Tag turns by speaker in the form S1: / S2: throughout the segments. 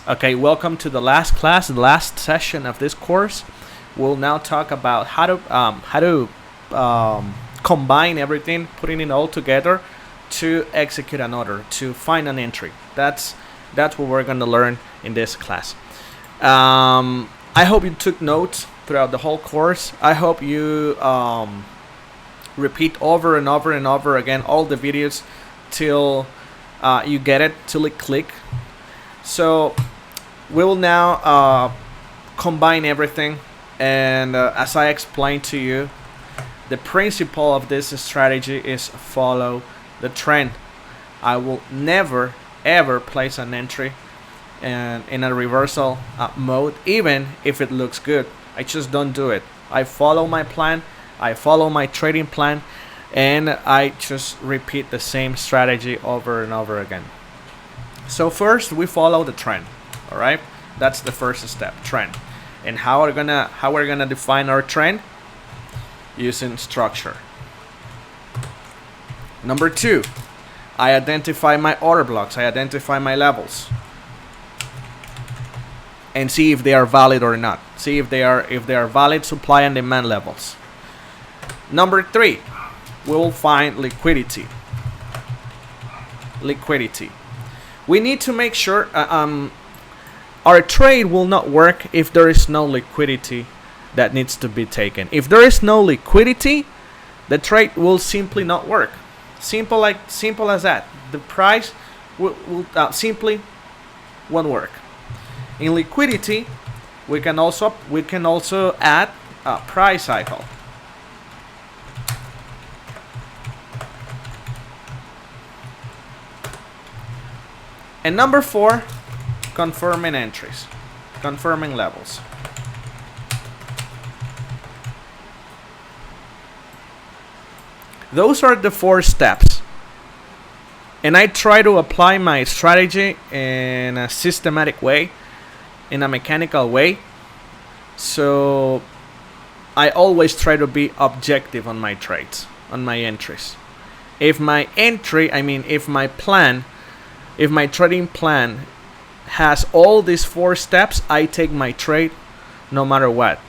S1: Okay, welcome to the last class, the last session of this course. We'll now talk about how to combine everything, putting it all together to execute an order, to find an entry. That's what we're going to learn in this class. I hope you took notes throughout the whole course. I hope you repeat over and over and over again all the videos till you get it, till it click. So we will now combine everything, and as I explained to you, the principle of this strategy is follow the trend. I will never ever place an entry in a reversal mode, even if it looks good. I just don't do it. I follow my plan, I follow my trading plan, and I just repeat the same strategy over and over again. So first we follow the trend. All right, that's the first step, trend. And how we're gonna define our trend? Using structure. Number two, I identify my order blocks. I identify my levels and see if they are valid or not. See if they are valid supply and demand levels. Number three, we will find liquidity. We need to make sure our trade will not work if there is no liquidity that needs to be taken. If there is no liquidity, the trade will simply not work. Simple as that. The price will simply won't work. In liquidity, we can also add a price cycle. And number four, confirming entries, confirming levels. Those are the four steps. And I try to apply my strategy in a systematic way, in a mechanical way. So I always try to be objective on my trades, on my entries. If my trading plan has all these four steps, I take my trade no matter what.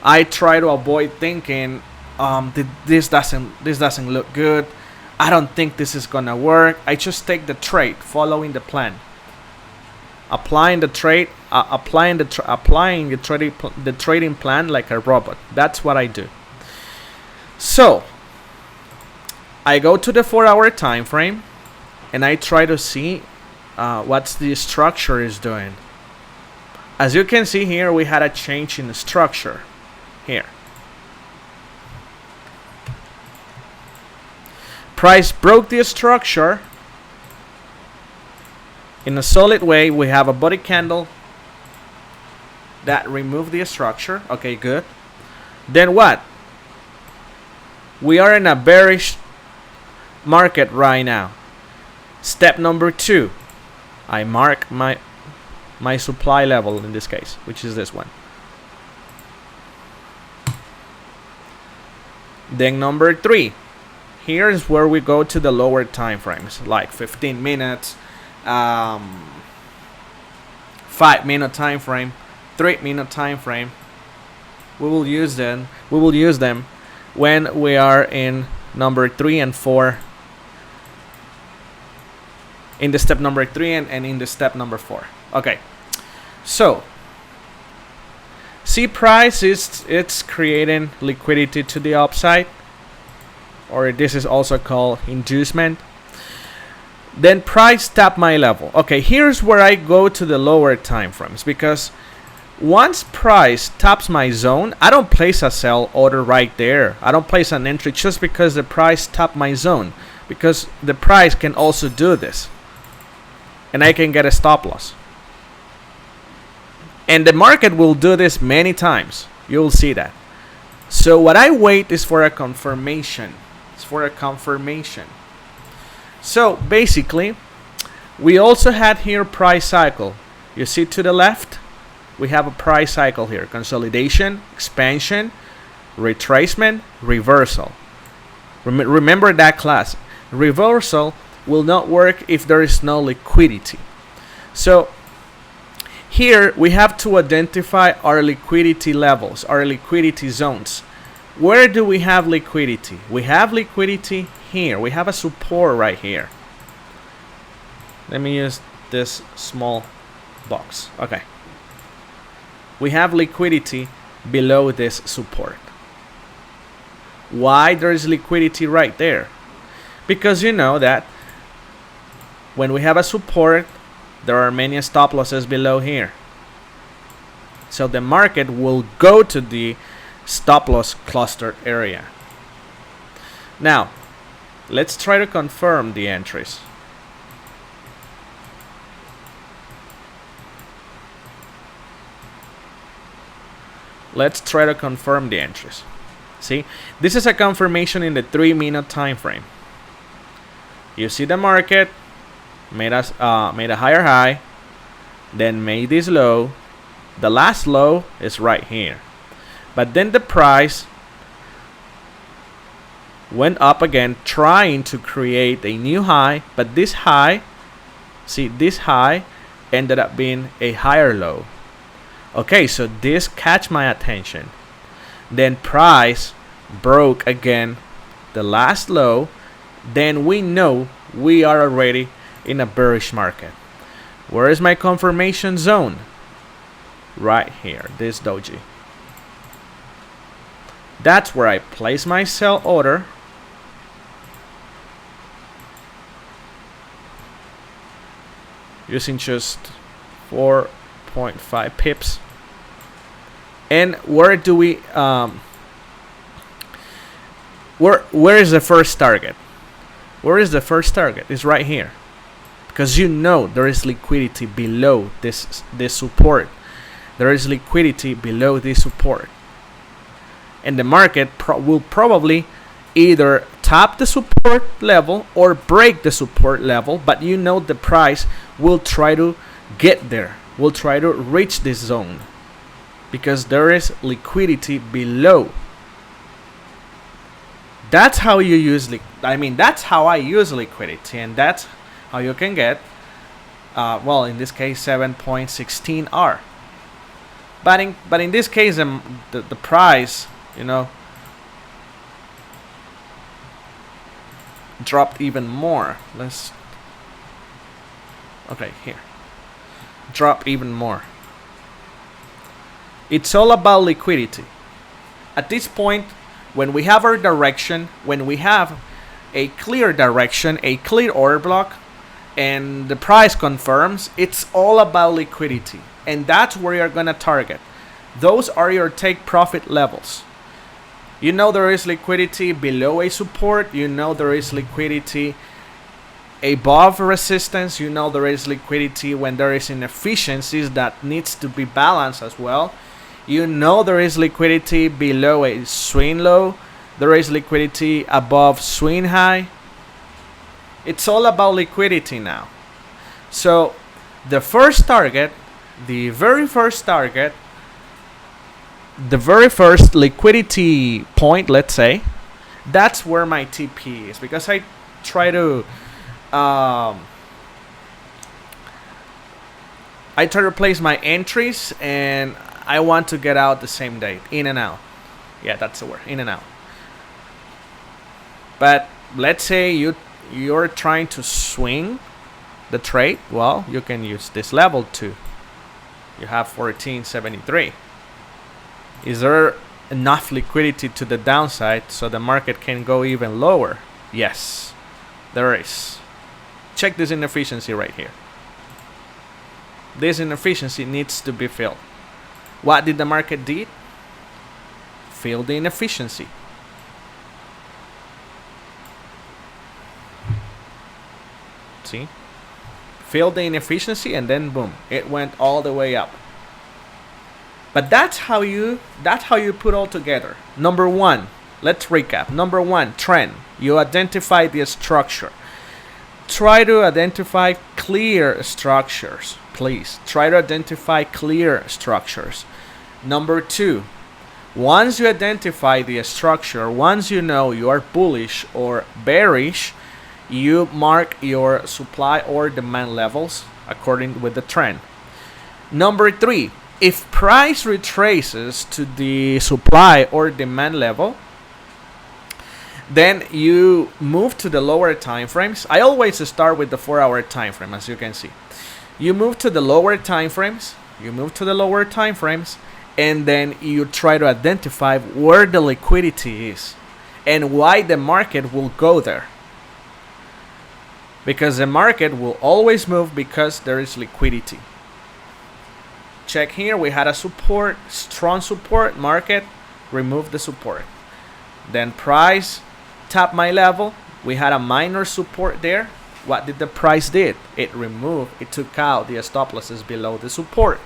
S1: I try to avoid thinking, this doesn't look good. I don't think this is gonna work. I just take the trade, following the plan, applying the trading plan like a robot. That's what I do. So I go to the 4-hour time frame, and I try to see what the structure is doing. As you can see here, we had a change in the structure here. Price broke the structure in a solid way. We have a body candle that removed the structure. Okay, good. Then what? We are in a bearish market right now. Step number two, I mark my supply level in this case, which is this one. Then number three, here's where we go to the lower time frames, like 15 minutes, 5-minute time frame, 3-minute time frame. We will use them when we are in number 3 and 4. In the step number 3 and in the step number 4. Okay, so see, price it's creating liquidity to the upside, or this is also called inducement. Then price tap my level. Okay, here's where I go to the lower time frames, because once price taps my zone, I don't place a sell order right there. I don't place an entry just because the price tapped my zone, because the price can also do this, and I can get a stop loss. And the market will do this many times. You'll see that. So what I wait is for a confirmation. It's for a confirmation. So basically, we also had here price cycle. You see to the left, we have a price cycle here. Consolidation, expansion, retracement, reversal. Remember that class. Reversal will not work if there is no liquidity. So here we have to identify our liquidity levels, our liquidity zones. Where do we have liquidity? We have liquidity here. We have a support right here. Let me use this small box. Okay. We have liquidity below this support. Why there is liquidity right there? Because you know that when we have a support, there are many stop losses below here. So the market will go to the stop loss cluster area. Now, let's try to confirm the entries. Let's try to confirm the entries. See, this is a confirmation in the 3-minute time frame. You see the market made a higher high, then made this low. The last low is right here, but then the price went up again, trying to create a new high, but this high, see, this high ended up being a higher low. Okay, so this catch my attention. Then price broke again the last low. Then we know we are already in a bearish market. Where is my confirmation zone? Right here, this doji. That's where I place my sell order. Using just 4.5 pips. And where do we where is the first target? Where is the first target? It's right here. Because you know there is liquidity below this support. There is liquidity below this support. And the market will probably either tap the support level or break the support level, but you know the price will try to get there. Will try to reach this zone. Because there is liquidity below. That's how you use that's how I use liquidity, and that's how you can get well, in this case 7.16 R. But in this case the price, you know, dropped even more. Okay, here. Drop even more. It's all about liquidity. At this point, when we have our direction, when we have a clear direction, a clear order block, and the price confirms, it's all about liquidity. And that's where you're going to target. Those are your take profit levels. You know there is liquidity below a support. You know there is liquidity above resistance. You know there is liquidity when there is inefficiencies that needs to be balanced as well. You know there is liquidity below a swing low. There is liquidity above swing high. It's all about liquidity now. So the first target, the very first target, the very first liquidity point, let's say, that's where my TP is. Because I try to place my entries, and I want to get out the same day, in and out. Yeah, that's the word, in and out. But let's say you're trying to swing the trade. Well, you can use this level too. You have 1473. Is there enough liquidity to the downside so the market can go even lower? Yes, there is. Check this inefficiency right here. This inefficiency needs to be filled. What did the market did? Fill the inefficiency. See? Fill the inefficiency, and then boom, it went all the way up. But that's how you put all together. Number one, let's recap. Number one, trend. You identify the structure. Try to identify clear structures. Please try to identify clear structures. Number two, once you identify the structure, once you know you are bullish or bearish, you mark your supply or demand levels according with the trend. Number 3, if price retraces to the supply or demand level, then you move to the lower time frames. I always start with the 4-hour time frame, as you can see. You move to the lower time frames. And then you try to identify where the liquidity is and why the market will go there. Because the market will always move because there is liquidity. Check here, we had a support, strong support, market, remove the support. Then price, tap my level, we had a minor support there. What did the price did? It took out the stop losses below the support.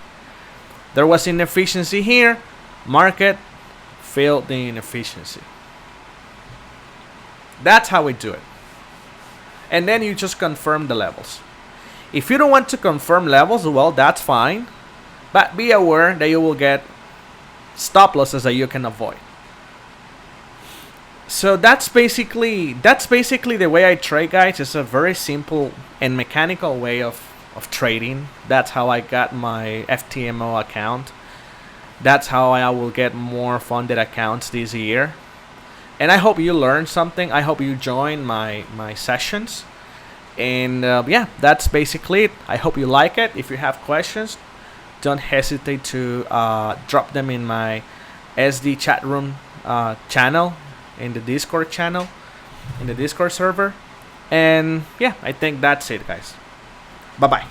S1: There was inefficiency here, market filled the inefficiency. That's how we do it. And then you just confirm the levels. If you don't want to confirm levels, well, that's fine. But be aware that you will get stop losses that you can avoid. So that's basically the way I trade, guys. It's a very simple and mechanical way of trading. That's how I got my FTMO account. That's how I will get more funded accounts this year. And I hope you learned something. I hope you join my sessions. And yeah, that's basically it. I hope you like it. If you have questions, don't hesitate to drop them in my SD chat room channel, in the Discord channel, in the Discord server. And yeah, I think that's it, guys. Bye-bye.